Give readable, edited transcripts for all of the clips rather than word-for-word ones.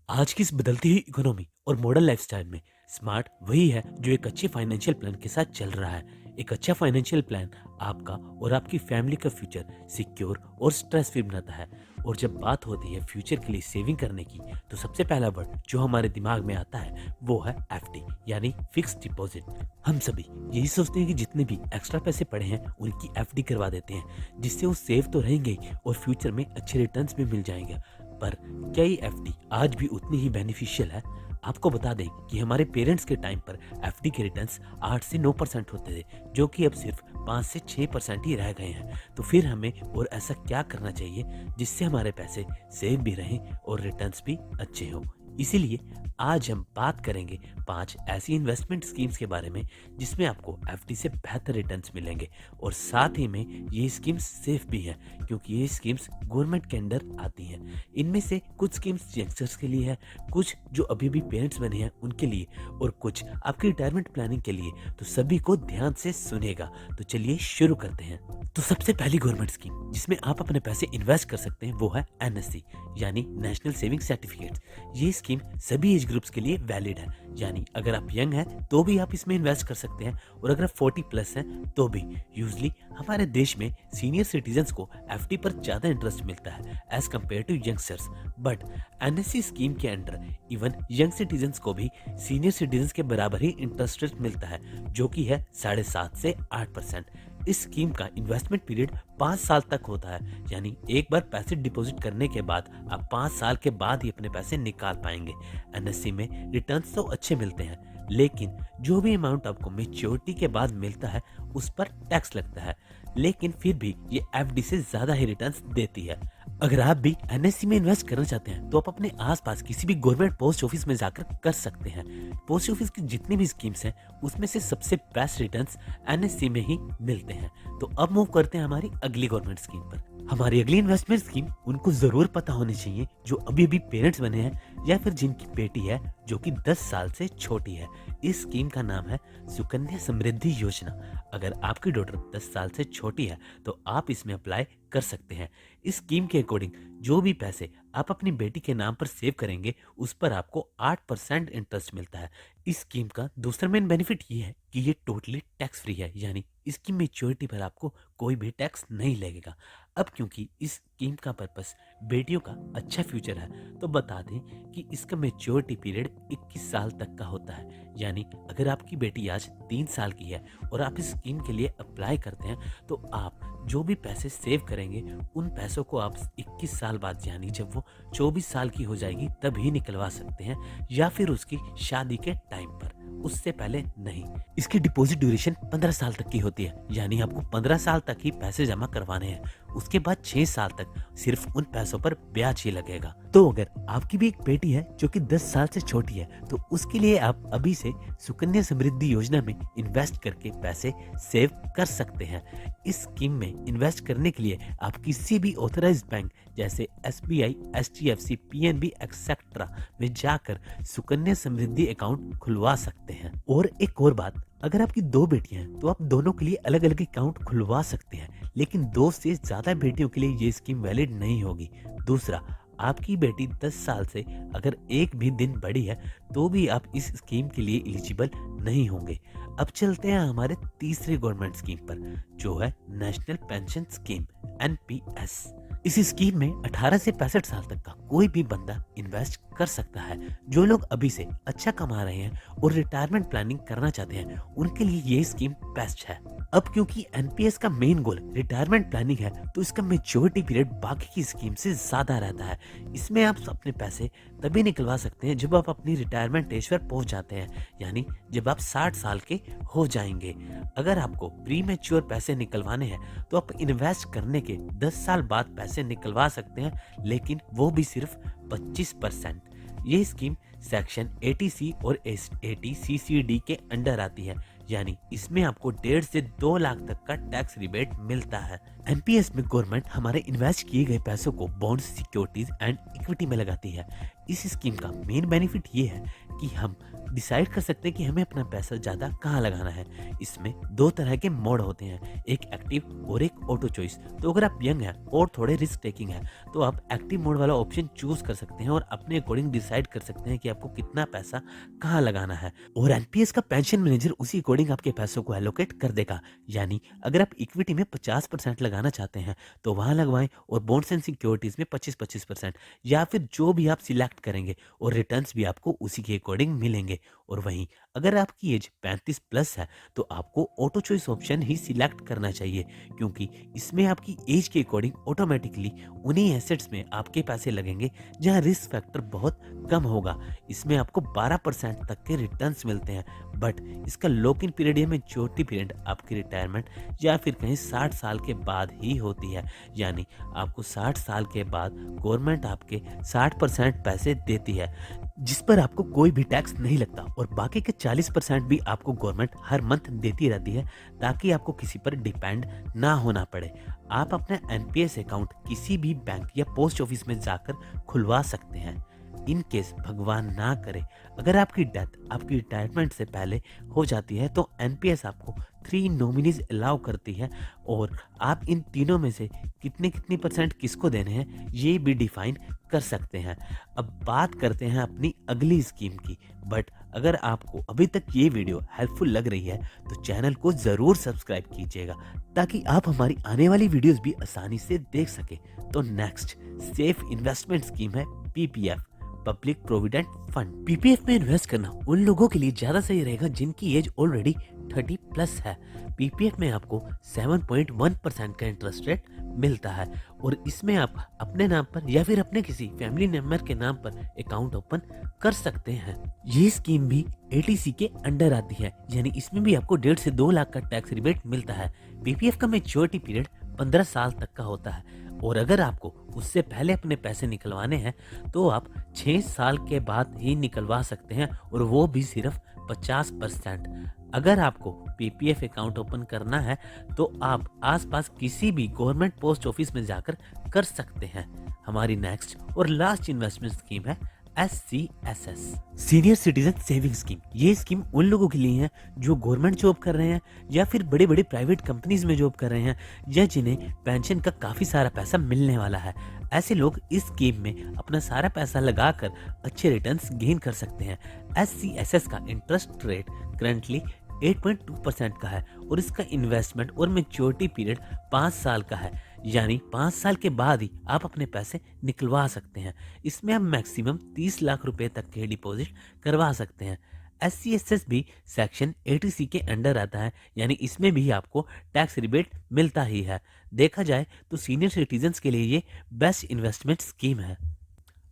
आज की इस बदलती हुई इकोनॉमी और मॉडर्न लाइफस्टाइल में स्मार्ट वही है जो एक अच्छे फाइनेंशियल प्लान के साथ चल रहा है। एक अच्छा फाइनेंशियल प्लान आपका और आपकी फैमिली का फ्यूचर सिक्योर और स्ट्रेस फ्री बनाता है। और जब बात होती है फ्यूचर के लिए सेविंग करने की, तो सबसे पहला वर्ड जो हमारे दिमाग में आता है वो है एफडी, यानी फिक्स डिपॉजिट। हम सभी यही सोचते हैं कि जितने भी एक्स्ट्रा पैसे पड़े हैं उनकी एफडी करवा देते हैं, जिससे वो सेव तो रहेंगे ही और फ्यूचर में अच्छे रिटर्न्स भी मिल जाएंगे। पर क्या ये एफडी आज भी उतनी ही बेनिफिशियल है? आपको बता दें कि हमारे पेरेंट्स के टाइम पर एफडी के रिटर्न्स 8 से 9% होते थे, जो कि अब सिर्फ 5 से 6% ही रह गए हैं। तो फिर हमें और ऐसा क्या करना चाहिए जिससे हमारे पैसे सेव भी रहें और रिटर्न्स भी अच्छे हों? इसीलिए आज हम बात करेंगे 5 ऐसी इन्वेस्टमेंट स्कीम्स के बारे में जिसमें आपको एफडी से बेहतर रिटर्न्स मिलेंगे, और साथ ही में ये स्कीम्स सेफ भी हैं क्योंकि ये स्कीम्स गवर्नमेंट के अंडर आती हैं। इनमें से कुछ स्कीम्स यंगस्टर्स के लिए है, कुछ जो अभी भी पेरेंट्स बने हैं उनके लिए, और कुछ आपकी रिटायरमेंट प्लानिंग के लिए। तो सभी को ध्यान से सुनेगा। तो चलिए शुरू करते हैं। तो सबसे पहली गवर्नमेंट स्कीम जिसमें आप अपने पैसे इन्वेस्ट कर सकते हैं वो है एनएससी, यानी नेशनल सेविंग सर्टिफिकेट। ये स्कीम सभी एज ग्रुप्स के लिए वैलिड है, यानी अगर आप यंग हैं तो भी आप इसमें इन्वेस्ट कर सकते हैं, और अगर 40 प्लस हैं तो भी। यूजली हमारे देश में सीनियर सिटीजन्स को एफडी पर ज़्यादा इंटरेस्ट मिलता है as compared to youngsters, but NSC scheme के अंडर इवन यंग सिटीजन्स को भी सीनियर सिटीजन्स के बराबर ही इंटरेस्ट रेट मिलता है, जो कि है 7.5 से 8%। इस स्कीम का इन्वेस्टमेंट पीरियड 5 साल तक होता है, यानी एक बार पैसे डिपॉजिट करने के बाद आप 5 साल के बाद ही अपने पैसे निकाल पाएंगे। एनएससी में रिटर्न्स तो अच्छे मिलते हैं, लेकिन जो भी अमाउंट आपको मेच्योरिटी के बाद मिलता है उस पर टैक्स लगता है, लेकिन फिर भी ये एफडी से ज़्यादा ही रिटर्न्स देती है। अगर आप भी एनएससी में इन्वेस्ट करना चाहते हैं तो आप अपने आसपास किसी भी गवर्नमेंट पोस्ट ऑफिस में जाकर कर सकते हैं। पोस्ट ऑफिस की जितनी भी स्कीम्स हैं उसमें से सबसे बेस्ट रिटर्न्स एनएससी में ही मिलते हैं। तो अब मूव करते हैं हमारी अगली गवर्नमेंट स्कीम पर। हमारी अगली इन्वेस्टमेंट स्कीम उनको जरूर पता होनी चाहिए जो अभी अभी पेरेंट्स बने हैं या फिर जिनकी बेटी है जो कि 10 साल से छोटी है। इस स्कीम का नाम है सुकन्या समृद्धि योजना। अगर आपकी डॉटर 10 साल से छोटी है तो आप इसमें अप्लाई कर सकते हैं। इस स्कीम के अकॉर्डिंग जो भी पैसे आप अपनी बेटी के नाम पर सेव करेंगे उस पर आपको 8% इंटरेस्ट मिलता है। इस स्कीम का दूसरा मेन बेनिफिट ये है कि ये टोटली टैक्स फ्री है, यानी इसकी मेच्योरिटी पर आपको कोई भी टैक्स नहीं लगेगा। अब क्योंकि इस स्कीम का पर्पस बेटियों का अच्छा फ्यूचर है, तो बता दें कि इसका मेच्योरिटी पीरियड 21 साल तक का होता है। यानी अगर आपकी बेटी आज 3 साल की है और आप इस स्कीम के लिए अप्लाई करते हैं तो आप जो भी पैसे सेव करेंगे उन पैसों को आप 21 साल बाद, यानी जब वो 24 साल की हो जाएगी तभी निकलवा सकते हैं, या फिर उसकी शादी के टाइम पर, उससे पहले नहीं। इसकी डिपॉजिट ड्यूरेशन 15 साल तक की होती है, यानी आपको 15 साल तक ही पैसे जमा करवाने हैं। उसके बाद 6 साल तक सिर्फ उन पैसों पर ब्याज ही लगेगा। तो अगर आपकी भी एक बेटी है जो कि 10 साल से छोटी है तो उसके लिए आप अभी से सुकन्या समृद्धि योजना में इन्वेस्ट करके पैसे सेव कर सकते हैं। इस स्कीम में इन्वेस्ट करने के लिए आप किसी भी ऑथराइज्ड बैंक जैसे एसबीआई, एचडीएफसी, पीएनबी एक्सेट्रा में जाकर सुकन्या समृद्धि अकाउंट खुलवा सकते हैं। और एक और बात, अगर आपकी 2 बेटियां हैं तो आप दोनों के लिए अलग अलग अकाउंट खुलवा सकते हैं, लेकिन 2 से ज्यादा बेटियों के लिए ये स्कीम वैलिड नहीं होगी। दूसरा, आपकी बेटी 10 साल से अगर एक भी दिन बड़ी है तो भी आप इस स्कीम के लिए एलिजिबल नहीं होंगे। अब चलते हैं हमारे तीसरे गवर्नमेंट स्कीम पर, जो है नेशनल पेंशन स्कीम, एनपीएस। इस स्कीम में 18 से 65 साल तक का कोई भी बंदा इन्वेस्ट कर सकता है। जो लोग अभी से अच्छा कमा रहे हैं और रिटायरमेंट प्लानिंग करना चाहते हैं उनके लिए ये स्कीम बेस्ट है। अब क्योंकि एनपीएस का मेन गोल रिटायरमेंट प्लानिंग है तो इसका मेच्योरिटी पीरियड बाकी की स्कीम से ज्यादा रहता है। इसमें आप अपने पैसे तभी निकलवा सकते हैं जब आप अपनी रिटायरमेंट एज पर पहुंच जाते हैं, यानी जब आप 60 साल के हो जाएंगे। अगर आपको प्री मैच्योर पैसे निकलवाने हैं तो आप इन्वेस्ट करने के 10 साल बाद पैसे निकलवा सकते हैं, लेकिन वो भी सिर्फ 25%। ये स्कीम सेक्शन 80C और 80CCD के अंडर आती है, यानी इसमें आपको 1.5 से 2 लाख तक का टैक्स रिबेट मिलता है। एनपीएस में गवर्नमेंट हमारे इन्वेस्ट किए गए पैसों को बॉन्ड्स, सिक्योरिटीज एंड इक्विटी में लगाती है। इस स्कीम का मेन बेनिफिट ये है कि हम डिसाइड कर सकते हैं कि हमें अपना पैसा ज़्यादा कहाँ लगाना है। इसमें 2 तरह के मोड होते हैं, एक एक्टिव और एक ऑटो चॉइस। तो अगर आप यंग हैं और थोड़े रिस्क टेकिंग हैं, तो आप एक्टिव मोड वाला ऑप्शन चूज़ कर सकते हैं और अपने अकॉर्डिंग डिसाइड कर सकते हैं कि आपको कितना पैसा कहाँ लगाना है। और एनपीएस का पेंशन मैनेजर उसी अकॉर्डिंग आपके पैसों को एलोकेट कर देगा। यानी अगर आप इक्विटी में 50% लगाना चाहते हैं, तो वहाँ लगवाएँ और बॉन्ड्स एंड सिक्योरिटीज़ में 25-25% या फिर जो भी आप सिलेक्ट करेंगे, और रिटर्न्स भी आपको उसी के अकॉर्डिंग मिलेंगे। और वहीं अगर आपकी एज 35 प्लस है, तो आपको ऑटो चॉइस ऑप्शन ही सिलेक्ट करना चाहिए, क्योंकि इसमें आपकी एज के अकॉर्डिंग ऑटोमेटिकली उन्हीं एसेट्स में आपके पैसे लगेंगे जहां रिस्क फैक्टर बहुत कम होगा। इसमें आपको 12% तक के रिटर्न्स मिलते हैं, बट इसका लॉक इन पीरियड या मैच्योरिटी पीरियड आपकी रिटायरमेंट या फिर कहीं 60 साल के बाद ही होती है। यानी आपको 60 साल के बाद गवर्नमेंट आपके 60% पैसे देती है, जिस पर आपको कोई भी टैक्स नहीं लगता, और बाकी के 40% भी आपको गवर्नमेंट हर मंथ देती रहती है, ताकि आपको किसी पर डिपेंड ना होना पड़े। आप अपना एनपीएस अकाउंट किसी भी बैंक या पोस्ट ऑफिस में जाकर खुलवा सकते हैं। इन केस भगवान ना करे अगर आपकी डेथ आपकी रिटायरमेंट से पहले हो जाती है, तो एनपीएस आपको 3 नॉमिनीज अलाउ करती है, और आप इन तीनों में से कितने कितनी परसेंट किसको देने हैं ये भी डिफाइन कर सकते हैं। अब बात करते हैं अपनी अगली स्कीम की। बट अगर आपको अभी तक ये वीडियो हेल्पफुल लग रही है, तो चैनल को ज़रूर सब्सक्राइब कीजिएगा, ताकि आप हमारी आने वाली वीडियोस भी आसानी से देख सकें। तो नेक्स्ट सेफ इन्वेस्टमेंट स्कीम है PPF, public provident fund. PPF में इन्वेस्ट करना उन लोगों के लिए ज़्यादा सही रहेगा जिनकी एज ऑलरेडी 30 प्लस है। पीपीएफ में आपको 7.1% का इंटरेस्ट रेट मिलता है, और इसमें आप अपने नाम पर या फिर अपने किसी फैमिली मेंबर के नाम पर अकाउंट ओपन कर सकते हैं। ये स्कीम भी एटीसी के अंडर आती है, यानी इसमें भी आपको 1.5 से 2 लाख का टैक्स रिबेट मिलता है। पीपीएफ का मैच्योरिटी पीरियड 15 साल तक का होता है, और अगर आपको उससे पहले अपने पैसे निकलवाने हैं, तो आप 6 साल के बाद ही निकलवा सकते हैं, और वो भी सिर्फ 50%। अगर आपको पीपीएफ अकाउंट ओपन करना है, तो आप आसपास किसी भी गवर्नमेंट पोस्ट ऑफिस में जाकर कर सकते हैं। हमारी नेक्स्ट और लास्ट इन्वेस्टमेंट स्कीम है SCSS, senior citizen saving scheme. ये स्कीम उन लोगों के लिए है जो गवर्नमेंट जॉब कर रहे हैं, या फिर बड़े बड़े प्राइवेट कंपनीज में जॉब कर रहे हैं, या जिन्हें पेंशन का काफ़ी सारा पैसा मिलने वाला है। ऐसे लोग इस स्कीम में अपना सारा पैसा लगाकर अच्छे रिटर्न्स गेन कर सकते हैं। SCSS का इंटरेस्ट रेट करंटली 8.2% का है, और इसका इन्वेस्टमेंट और मैच्योरिटी पीरियड 5 साल का है, यानी 5 साल के बाद ही आप अपने पैसे निकलवा सकते हैं। इसमें आप मैक्सिमम 30 लाख रुपए तक के डिपॉजिट करवा सकते हैं। SCSS भी सेक्शन 80C के अंडर आता है, यानी इसमें भी आपको टैक्स रिबेट मिलता ही है। देखा जाए तो सीनियर सिटीजन्स के लिए ये बेस्ट इन्वेस्टमेंट स्कीम है।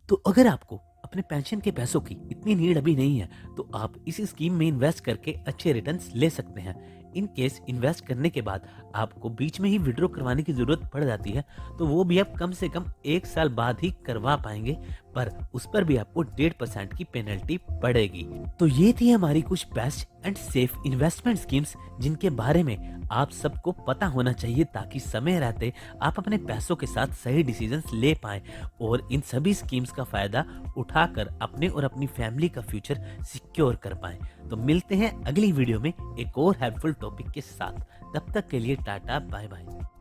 तो अगर आपको अपने पेंशन के पैसों की इतनी नीड अभी नहीं है, तो आप इस स्कीम में इन्वेस्ट करके अच्छे रिटर्न्स ले सकते हैं। इन केस इन्वेस्ट करने के बाद आपको बीच में ही विड्रॉ करवाने की ज़रूरत पड़ जाती है, तो वो भी आप कम से कम 1 साल बाद ही करवा पाएंगे, पर उस पर भी आपको 1.5% की पेनल्टी पड़ेगी। तो ये थी हमारी कुछ best and safe investment schemes, जिनके बारे में आप सबको पता होना चाहिए, ताकि समय रहते आप अपने पैसों के साथ सही डिसीजंस ले पाएं, और इन सभी स्कीम्स का फ़ायदा उठाकर अपने और अपनी फैमिली का फ्यूचर सिक्योर कर पाएं। तो मिलते हैं अगली वीडियो में एक और हेल्पफुल टॉपिक के साथ। तब तक के लिए टाटा बाय बाय।